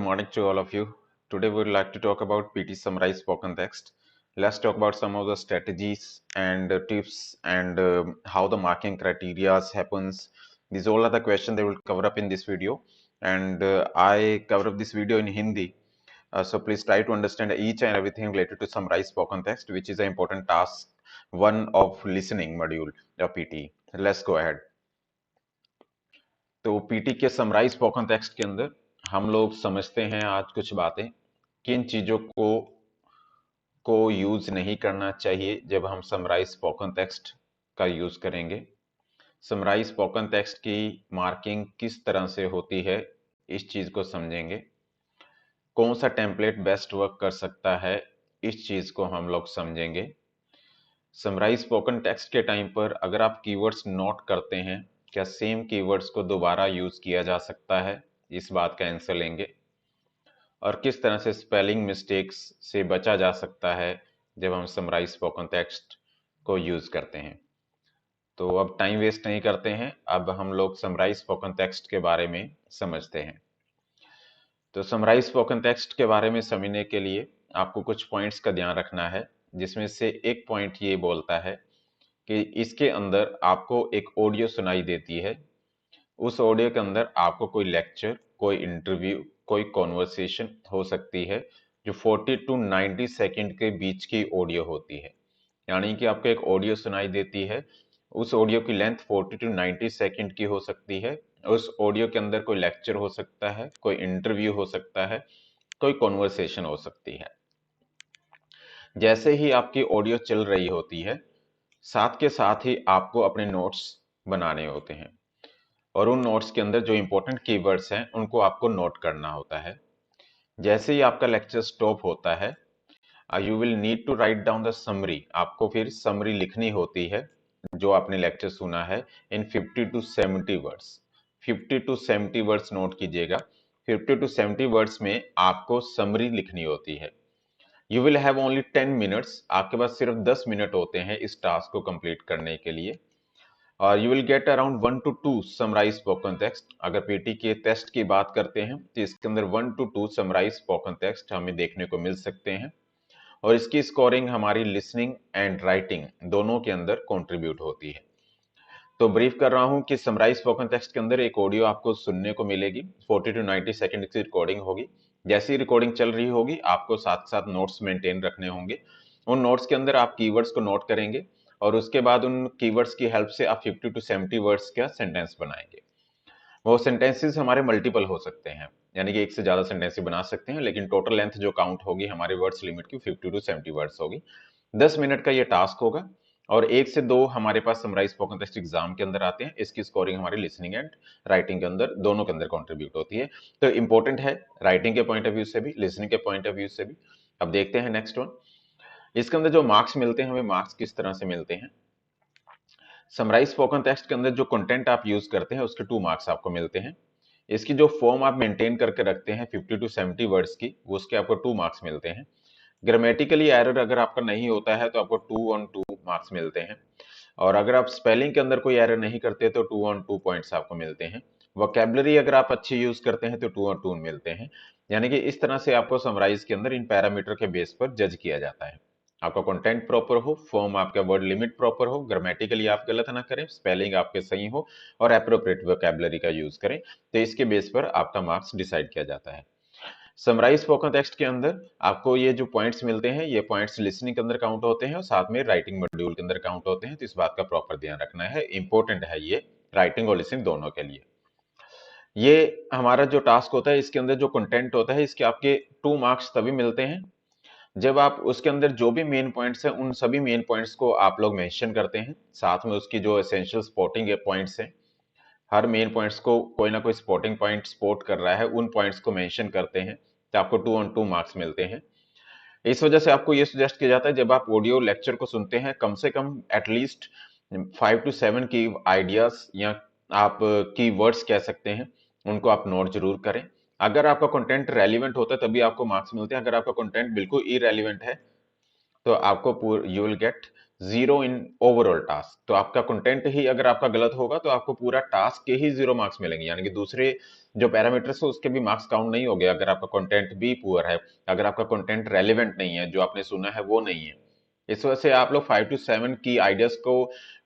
morning to all of you. Today we would like to talk about PT Summarize Spoken Text. Let's talk about some of the strategies and tips and how the marking criteria happens. These all are the questions they will cover up in this video. And I cover up this video in Hindi. So please try to understand each and everything related to summarize spoken text, which is an important task one of listening module of PT. Let's go ahead. तो PT के summarise spoken text के अंदर हम लोग समझते हैं आज कुछ बातें, किन चीजों को यूज नहीं करना चाहिए जब हम समराइज स्पोकन टेक्स्ट का यूज करेंगे। समराइज स्पोकन टेक्स्ट की मार्किंग किस तरह से होती है, इस चीज को समझेंगे। कौन सा टेम्पलेट बेस्ट वर्क कर सकता है, इस चीज को हम लोग समझेंगे। समराइज स्पोकन टेक्स्ट के टाइम पर अगर आप कीवर्ड्स नोट करते हैं, क्या सेम कीवर्ड्स को दोबारा यूज किया जा सकता है, इस बात का आंसर लेंगे। और किस तरह से स्पेलिंग मिस्टेक्स से बचा जा सकता है जब हम समराइज स्पोकन टेक्स्ट को यूज करते हैं। तो अब टाइम वेस्ट नहीं करते हैं, अब हम लोग समराइज स्पोकन टेक्स्ट के बारे में समझते हैं। तो समराइज स्पोकन टेक्स्ट के बारे में समझने के लिए आपको कुछ पॉइंट्स का ध्यान रखना है, जिसमें से एक पॉइंट ये बोलता है कि इसके अंदर आपको एक ऑडियो सुनाई देती है। उस ऑडियो के अंदर आपको कोई लेक्चर, कोई इंटरव्यू, कोई कॉन्वर्सेशन हो सकती है जो 40 टू 90 सेकंड के बीच की ऑडियो होती है। यानी कि आपको एक ऑडियो सुनाई देती है, उस ऑडियो की लेंथ 40 टू 90 सेकंड की हो सकती है। उस ऑडियो के अंदर कोई लेक्चर हो सकता है, कोई इंटरव्यू हो सकता है, कोई कॉन्वर्सेशन हो सकती है। जैसे ही आपकी ऑडियो चल रही होती है, साथ के साथ ही आपको अपने नोट्स बनाने होते हैं और उन नोट्स के अंदर जो इंपॉर्टेंट कीवर्ड्स हैं उनको आपको नोट करना होता है। जैसे ही आपका लेक्चर स्टॉप होता है, you will need to write down the summary. आपको फिर समरी लिखनी होती है जो आपने लेक्चर सुना है in 50 to 70 words. 50 to 70 words note कीजिएगा। 50 टू 70 वर्ड्स में आपको समरी लिखनी होती है। You will have only 10 minutes. आपके पास सिर्फ 10 मिनट होते हैं इस टास्क को कंप्लीट करने के लिए। और you will get around 1 to 2 summarise spoken text. अगर पीटी के टेस्ट की बात करते हैं तो इसके अंदर 1 to 2 समराइज स्पोकन टेक्स्ट हमें देखने को मिल सकते हैं और इसकी स्कोरिंग हमारी लिसनिंग एंड राइटिंग दोनों के अंदर कंट्रीब्यूट होती है। तो ब्रीफ कर रहा हूं कि समराइज स्पोकन टेक्स्ट के अंदर एक ऑडियो आपको सुनने को मिलेगी, 40 टू 90 सेकंड की रिकॉर्डिंग होगी। जैसी रिकॉर्डिंग चल रही होगी, आपको साथ साथ नोट्स मेंटेन रखने होंगे। उन नोट्स के अंदर आप कीवर्ड्स को नोट करेंगे और उसके बाद उन कीवर्ड्स की हेल्प से आप 50 टू 70 वर्ड्स का सेंटेंस बनाएंगे। वो सेंटेंसेस हमारे मल्टीपल हो सकते हैं, यानी कि एक से ज्यादा सेंटेंस बना सकते हैं, लेकिन टोटल लेंथ जो काउंट होगी हमारे वर्ड्स लिमिट की 50 टू 70 वर्ड्स होगी। 10 मिनट का ये टास्क होगा और 1 से 2 हमारे पास समराइज स्पोकन टेक्स्ट एग्जाम के अंदर आते हैं। इसकी स्कोरिंग हमारी लिसनिंग एंड राइटिंग के अंदर दोनों के अंदर कंट्रीब्यूट होती है। तो इंपॉर्टेंट है राइटिंग के पॉइंट ऑफ व्यू से भी, लिसनिंग के पॉइंट ऑफ व्यू से भी। अब देखते हैं नेक्स्ट वन। इसके अंदर जो मार्क्स मिलते हैं, हमें मार्क्स किस तरह से मिलते हैं। समराइज स्पोकन टेक्स्ट के अंदर जो कंटेंट आप यूज करते हैं उसके 2 मार्क्स आपको मिलते हैं। इसकी जो फॉर्म आप मेंटेन करके रखते हैं 50 टू 70 वर्ड्स की, उसके आपको 2 मार्क्स मिलते हैं। ग्रामेटिकली एरर अगर आपका नहीं होता है तो आपको 2 on 2 मार्क्स मिलते हैं और अगर आप स्पेलिंग के अंदर कोई एरर नहीं करते तो 2 on 2 पॉइंट्स आपको मिलते हैं। वोकेबलरी अगर आप अच्छी यूज करते हैं तो 2 on 2 मिलते हैं। यानी कि इस तरह से आपको समराइज के अंदर इन पैरामीटर के बेस पर जज किया जाता है। आपका कंटेंट प्रॉपर हो, फॉर्म आपका वर्ड लिमिट प्रॉपर हो, ग्रामेटिकली आप गलत ना करें, स्पेलिंग आपके सही हो और एप्रोप्रिएट वोकेबलरी का यूज करें, तो इसके बेस पर आपका मार्क्स डिसाइड किया जाता है। समराइज स्पोकन टेक्स्ट के अंदर आपको ये जो पॉइंट्स मिलते हैं, ये पॉइंट्स लिसनिंग के अंदर काउंट होते हैं और साथ में राइटिंग मॉड्यूल के अंदर काउंट होते हैं। तो इस बात का प्रॉपर ध्यान रखना है, इंपॉर्टेंट है ये राइटिंग और लिसनिंग दोनों के लिए। ये हमारा जो टास्क होता है, इसके अंदर जो कंटेंट होता है, इसके आपके 2 मार्क्स तभी मिलते हैं जब आप उसके अंदर जो भी मेन पॉइंट्स हैं उन सभी मेन पॉइंट्स को आप लोग मेंशन करते हैं, साथ में उसकी जो एसेंशियल स्पॉटिंग पॉइंट्स हैं, हर मेन पॉइंट्स को कोई ना कोई स्पॉटिंग पॉइंट स्पॉट कर रहा है, उन पॉइंट्स को मेंशन करते हैं, तो आपको 2 on 2 मार्क्स मिलते हैं। इस वजह से आपको ये सजेस्ट किया जाता है जब आप ऑडियो लेक्चर को सुनते हैं, कम से कम एटलीस्ट 5 to 7 की आइडियाज या आप की वर्ड्स कह सकते हैं, उनको आप नोट जरूर करें। अगर आपका कंटेंट रेलिवेंट होता है तभी आपको मार्क्स मिलते हैं। अगर आपका कंटेंट बिल्कुल इरेलीवेंट है तो आपको you will get zero in overall task. तो आपका कंटेंट ही अगर आपका गलत होगा तो आपको पूरा टास्क के ही 0 मार्क्स मिलेंगे, यानी कि दूसरे जो पैरामीटर्स है उसके भी मार्क्स काउंट नहीं हो गए अगर आपका कंटेंट भी पुअर है, अगर आपका कंटेंट रेलिवेंट नहीं है, जो आपने सुना है वो नहीं है। इस वजह से आप लोग 5 to 7 की आइडियाज को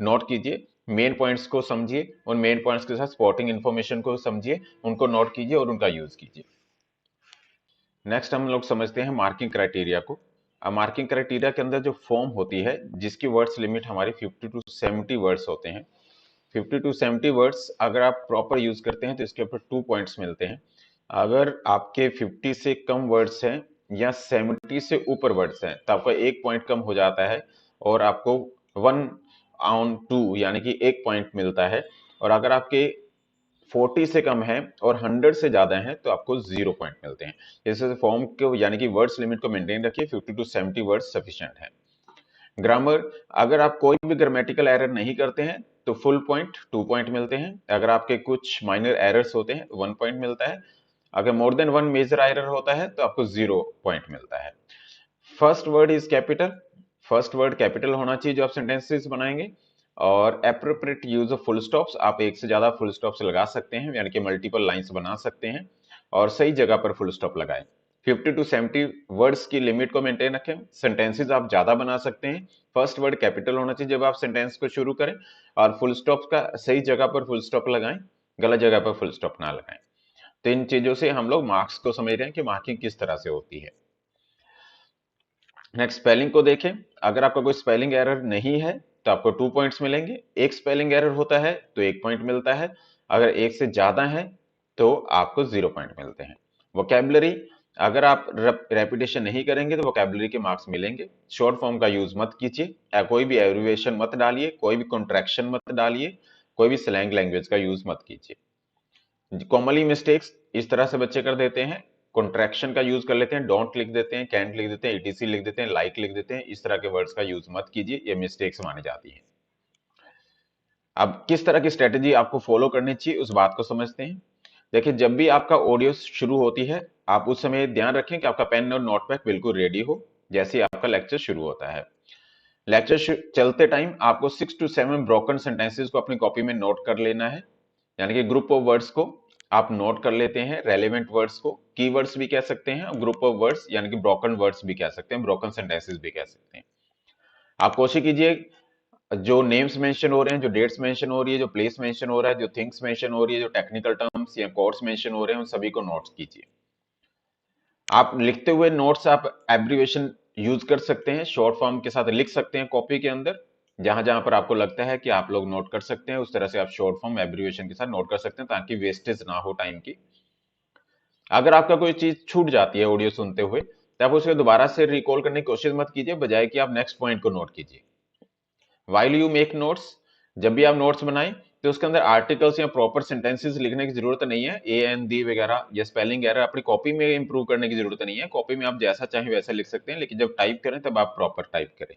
नोट कीजिए, मेन पॉइंट्स को समझिए, उन मेन पॉइंट्स के साथ सपोर्टिंग इन्फॉर्मेशन को समझिए, उनको नोट कीजिए और उनका यूज कीजिए। नेक्स्ट हम लोग समझते हैं मार्किंग क्राइटेरिया को। अब मार्किंग क्राइटेरिया के अंदर जो फॉर्म होती है जिसकी वर्ड्स लिमिट हमारी 50 to 70 वर्ड्स होते हैं। 50 to 70 वर्ड्स अगर आप प्रॉपर यूज करते हैं तो इसके ऊपर 2 पॉइंट्स मिलते हैं। अगर आपके 50 से कम वर्ड्स हैं या 70 से ऊपर वर्ड्स हैं तो आपका 1 पॉइंट कम हो जाता है और आपको 1/2 यानी कि 1 पॉइंट मिलता है। और अगर आपके 40 से कम है और 100 से ज्यादा है तो आपको 0 पॉइंट मिलते हैं। इससे फॉर्म को यानी कि वर्ड्स लिमिट को मेंटेन रखिए, 50 to 70 वर्ड्स सफिशिएंट है। ग्रामर, अगर आप कोई भी ग्रामेटिकल एरर नहीं करते हैं तो फुल पॉइंट 2 पॉइंट मिलते हैं। अगर आपके कुछ माइनर एरर्स होते हैं 1 पॉइंट मिलता है। अगर मोर देन 1 मेजर एरर होता है तो आपको 0 पॉइंट मिलता है। First word is capital, first word capital होना चाहिए जो आप सेंटेंसेस बनाएंगे। और appropriate use of full stops, आप एक से ज्यादा फुल स्टॉप्स लगा सकते हैं यानी कि मल्टीपल लाइंस बना सकते हैं और सही जगह पर फुल स्टॉप लगाएं। 50 to 70 वर्ड्स की लिमिट को मेंटेन रखें। सेंटेंसेस आप ज्यादा बना सकते हैं। फर्स्ट वर्ड कैपिटल होना चाहिए जब आप सेंटेंस को शुरू करें और फुल स्टॉप का सही जगह पर फुल स्टॉप लगाएं, गलत जगह पर फुल स्टॉप ना लगाएं। तो इन चीजों से हम लोग मार्क्स को समझ रहे हैं कि मार्किंग किस तरह से होती है। नेक्स्ट स्पेलिंग को देखें। अगर आपका कोई स्पेलिंग एरर नहीं है तो आपको 2 पॉइंट्स मिलेंगे। एक स्पेलिंग एरर होता है तो 1 पॉइंट मिलता है। अगर एक से ज्यादा है तो आपको 0 पॉइंट मिलते हैं। वोकेबलरी, अगर आप रेपिटेशन नहीं करेंगे तो वोकेबलरी के मार्क्स मिलेंगे। शॉर्ट फॉर्म का यूज मत कीजिए, कोई भी एब्रिविएशन मत डालिए, कोई भी कॉन्ट्रैक्शन मत डालिए, कोई भी स्लैंग लैंग्वेज का यूज मत कीजिए। कॉमनली मिस्टेक्स इस तरह से बच्चे कर देते हैं, कॉन्ट्रैक्शन का यूज कर लेते हैं, डोंट लिख देते हैं, कैंट लिख देते हैं, ईटीसी लिख देते हैं, लाइक लिख देते हैं। इस तरह के वर्ड्स का यूज मत कीजिए, ये मिस्टेक्स मानी जाती हैं। अब किस तरह की स्ट्रेटेजी आपको फॉलो करनी चाहिए उस बात को समझते हैं। देखिए, जब भी आपका ऑडियो शुरू होती है आप उस समय ध्यान रखें कि आपका पेन और नोटपैड बिल्कुल रेडी हो जैसे ही आपका लेक्चर शुरू होता है। लेक्चर चलते टाइम आपको 6 to 7 ब्रोकन सेंटेंसेस को अपनी कॉपी में नोट कर लेना है, यानी कि ग्रुप ऑफ वर्ड्स को आप नोट कर लेते हैं। रेलेवेंट वर्ड्स को कीवर्ड्स भी कह सकते हैं, ग्रुप ऑफ वर्ड्स यानी कि ब्रोकन वर्ड्स भी कह सकते हैं, ब्रोकन सेंटेंसेस भी कह सकते हैं। आप कोशिश कीजिए जो नेम्स मेंशन हो रहे हैं, जो डेट्स मेंशन हो रही है, जो प्लेस मेंशन हो रहा है, जो थिंग्स मेंशन हो रही है, जो टेक्निकल टर्म्स या कोड्स मेंशन हो रहे हैं, उन सभी को नोट्स कीजिए। आप लिखते हुए नोट्स आप एब्रिविएशन यूज कर सकते हैं, शॉर्ट फॉर्म के साथ लिख सकते हैं कॉपी के अंदर। जहां जहां पर आपको लगता है कि आप लोग नोट कर सकते हैं उस तरह से आप शॉर्ट फॉर्म एब्रिविएशन के साथ नोट कर सकते हैं ताकि वेस्टेज ना हो टाइम की। अगर आपका कोई चीज छूट जाती है ऑडियो सुनते हुए तो आप उसे दोबारा से रिकॉल करने की कोशिश मत कीजिए, बजाय कि आप नेक्स्ट पॉइंट को नोट कीजिए। वाइल यू मेक नोट्स, जब भी आप नोट्स बनाएं तो उसके अंदर आर्टिकल्स या प्रॉपर सेंटेंसेस लिखने की जरूरत नहीं है। ए एन दी वगैरह या स्पेलिंग एरर अपनी कॉपी में इंप्रूव करने की जरूरत नहीं है। कॉपी में आप जैसा चाहें वैसा लिख सकते हैं, लेकिन जब टाइप करें तब आप प्रॉपर टाइप करें।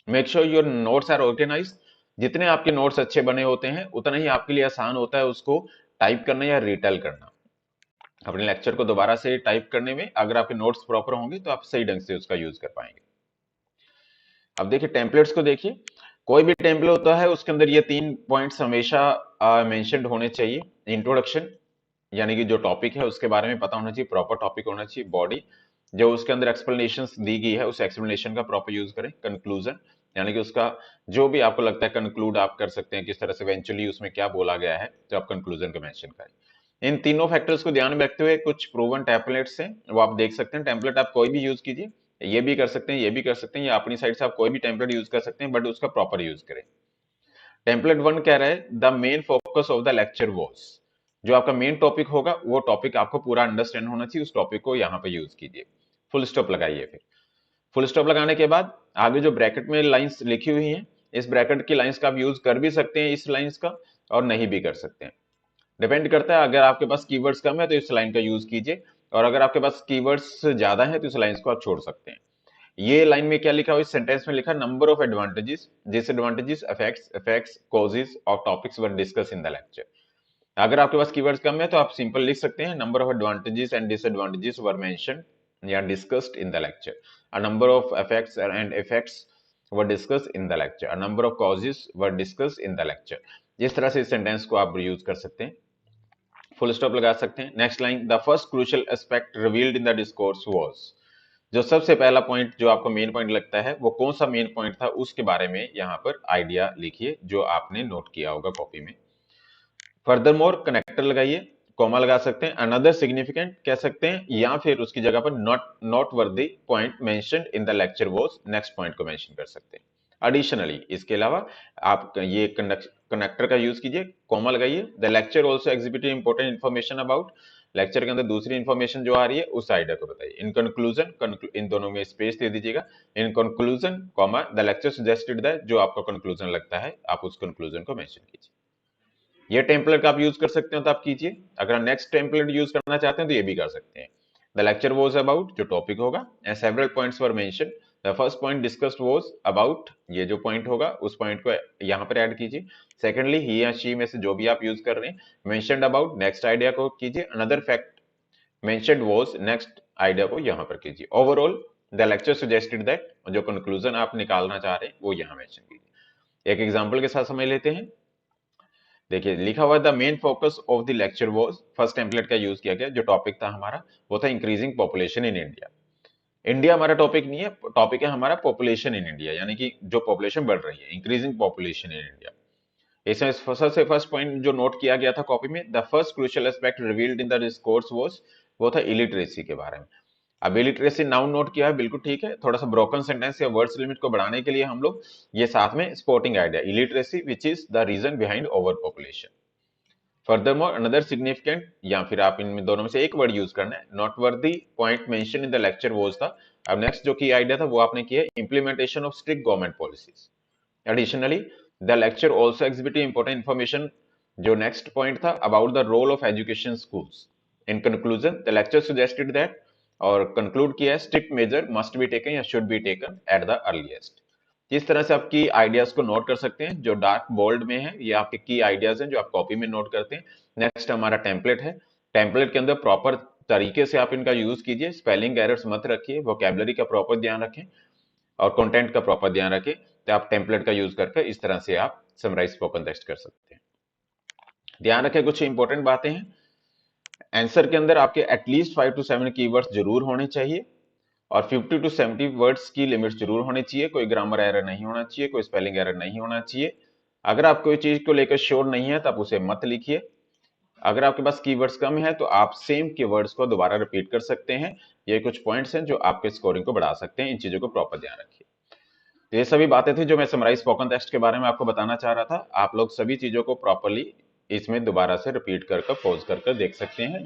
Make sure your notes are organise, जितने आपके नोट्स अच्छे बने होते हैं उतना ही आपके लिए आसान होता है उसको टाइप करना या रिटेल करना। अपने लेक्चर को दोबारा से टाइप करने में अगर आपके नोट्स प्रॉपर होंगे तो आप सही ढंग से उसका यूज कर पाएंगे। अब देखिए टेम्पलेट्स को देखिए। कोई भी टेम्पलेट होता है उसके अंदर ये 3 पॉइंट्स हमेशा मेंशन्ड होने चाहिए। इंट्रोडक्शन, यानी कि जो टॉपिक है उसके बारे में पता होना चाहिए, प्रॉपर टॉपिक होना चाहिए। बॉडी, जो उसके अंदर एक्सप्लेनेशन दी गई है उस एक्सप्लेनेशन का प्रॉपर यूज करें। कंक्लूजन, यानी कि उसका जो भी आपको लगता है कंक्लूड आप कर सकते हैं किस तरह से इवेंचुअली उसमें क्या बोला गया है, तो आप कंक्लूजन का मेंशन करें। इन तीनों फैक्टर्स को ध्यान में रखते हुए कुछ प्रूवन टेम्पलेट्स हैं वो आप देख सकते हैं। टेम्पलेट आप कोई भी यूज कीजिए, ये भी कर सकते हैं, ये भी कर सकते हैं, या अपनी साइड से आप कोई भी टेम्पलेट यूज कर सकते हैं, बट उसका प्रॉपर यूज करें। टेम्पलेट 1 कह रहा है the main focus of the lecture was, जो आपका मेन टॉपिक होगा वो टॉपिक आपको पूरा अंडरस्टैंड होना चाहिए, उस टॉपिक को यहाँ पे यूज कीजिए। फुल स्टॉप लगाइए। फिर फुल स्टॉप लगाने के बाद आगे जो ब्रैकेट में लाइंस लिखी हुई हैं, इस ब्रैकेट की लाइंस का आप यूज कर भी सकते हैं इस लाइंस का, और नहीं भी कर सकते हैं, डिपेंड करता है। अगर आपके पास कीवर्ड्स कम है तो इस लाइन का यूज कीजिए, और अगर आपके पास कीवर्ड्स ज्यादा है तो इस लाइन को आप छोड़ सकते हैं। ये लाइन में क्या लिखा हुआ, इस सेंटेंस में लिखा number of advantages, disadvantages, effects, causes of topics were discuss in the lecture. अगर आपके पास कीवर्ड्स कम है तो आप सिंपल लिख सकते हैं number of advantages and disadvantages were mentioned या discussed in the lecture. A number of effects and effects were discuss in the lecture, a number of causes were discuss in the lecture. इस तरह से इस sentence को आप use कर सकते हैं, फुल स्टॉप लगा सकते हैं। Next line, the first crucial aspect revealed in the discourse was, जो सबसे पहला पॉइंट जो आपको मेन पॉइंट लगता है वो कौन सा मेन पॉइंट था, उसके बारे में यहाँ पर आइडिया लिखिए जो आपने नोट किया होगा कॉपी में। फर्दरमोर कनेक्टर लगाइए, कॉमा लगा सकते हैं, अनदर सिग्निफिकेंट कह सकते हैं, या फिर उसकी जगह पर not worthy point mentioned in the lecture was, next point को मेंशन कर सकते हैं। एडिशनली, इसके अलावा आप ये कनेक्टर का यूज कीजिए, कॉमा लगाइए, the lecture also exhibited important information about, lecture के अंदर दूसरी इंफॉर्मेशन जो आ रही है उस आइडिया को बताइए। इन कंक्लूजन, इन दोनों में स्पेस दे दीजिएगा, in conclusion comma the lecture suggested that, जो आपका कंक्लूजन लगता है आप उस कंक्लूजन को मेंशन कीजिए। ये टेम्पलेट आप यूज कर सकते हो तो आप कीजिए, अगर नेक्स्ट टेम्पलेट यूज करना चाहते हैं तो ये भी कर सकते हैं। द लेक्चर वाज अबाउट, जो टॉपिक होगा, and several points were mention, the first point discussed was about, ये जो पॉइंट होगा उस पॉइंट को यहाँ पर ऐड कीजिए। सेकेंडली, ही या शी में से जो भी आप यूज कर रहे हैं, मेंशन्ड अबाउट, नेक्स्ट आइडिया को कीजिए, another fact mentioned was, next idea को यहाँ पर कीजिए। Overall the lecture suggested that, जो कंक्लूजन आप निकालना चाह रहे हैं वो यहाँ मेंशन कीजिए। एक एग्जांपल के साथ समझ लेते हैं। देखिए लिखा हुआ the main focus of the lecture was, first template का यूज किया गया, जो टॉपिक था हमारा वो था increasing population in India. India हमारा टॉपिक नहीं है, टॉपिक है हमारा पॉपुलेशन इन इंडिया, यानी कि जो पॉपुलेशन बढ़ रही है, इंक्रीजिंग पॉपुलेशन इन इंडिया। इसमें सबसे फर्स्ट पॉइंट जो नोट किया गया था कॉपी में, the first crucial aspect revealed in the discourse was, वो था इलिटरेसी के बारे में। अब इलिटरेसी नाउन नोट किया है, बिल्कुल ठीक है, थोड़ा सा ब्रोकन सेंटेंस या वर्ड्स लिमिट को बढ़ाने के लिए हम लोग ये साथ में sporting idea, illiteracy which is the reason behind over population. Furthermore another significant, या फिर आप इनमें दोनों में से एक वर्ड यूज करना है, not worthy point mention in the lecture was था। अब नेक्स्ट जो की आइडिया था वो आपने किया, implementation of strict government policies. Additionally the lecture also exhibited important information, जो नेक्स्ट पॉइंट था, about the role of education schools. In conclusion the lecture suggested that, और कंक्लूड किया है, strict measure must be taken या should be taken at the earliest. इस तरह से आप की आइडियाज को नोट कर सकते हैं, जो डार्क बोल्ड में है ये आपके की आइडियाज हैं जो आप कॉपी में नोट करते हैं। नेक्स्ट हमारा टेम्पलेट है, टेम्पलेट के अंदर प्रॉपर तरीके से आप इनका यूज कीजिए, स्पेलिंग एरर्स मत रखिए, वोकैबुलरी का प्रॉपर ध्यान रखें और कंटेंट का प्रॉपर ध्यान रखें, तो आप टेम्पलेट का यूज करके इस तरह से आप समराइज स्पोकन टेक्स्ट कर सकते हैं। ध्यान रखें कुछ इंपॉर्टेंट बातें हैं, आंसर के अंदर आपके एटलीस्ट 5 to 7 कीवर्ड्स जरूर होने चाहिए और 50 to 70 वर्ड्स की लिमिट जरूर होनी चाहिए, कोई ग्रामर एरर नहीं होना चाहिए, कोई स्पेलिंग एरर नहीं होना चाहिए। अगर आप कोई चीज को लेकर श्योर नहीं है तो आप उसे मत लिखिए। अगर आपके पास कीवर्ड्स कम है तो आप सेम कीवर्ड्स को दोबारा रिपीट कर सकते हैं। ये कुछ पॉइंट्स हैं जो आपके स्कोरिंग को बढ़ा सकते हैं, इन चीजों को प्रॉपर ध्यान रखिए। तो ये सभी बातें थी जो मैं समराइज स्पोकन टेक्स्ट के बारे में आपको बताना चाह रहा था। आप लोग सभी चीजों को प्रॉपरली इसमें दोबारा से रिपीट कर पॉज कर देख सकते हैं।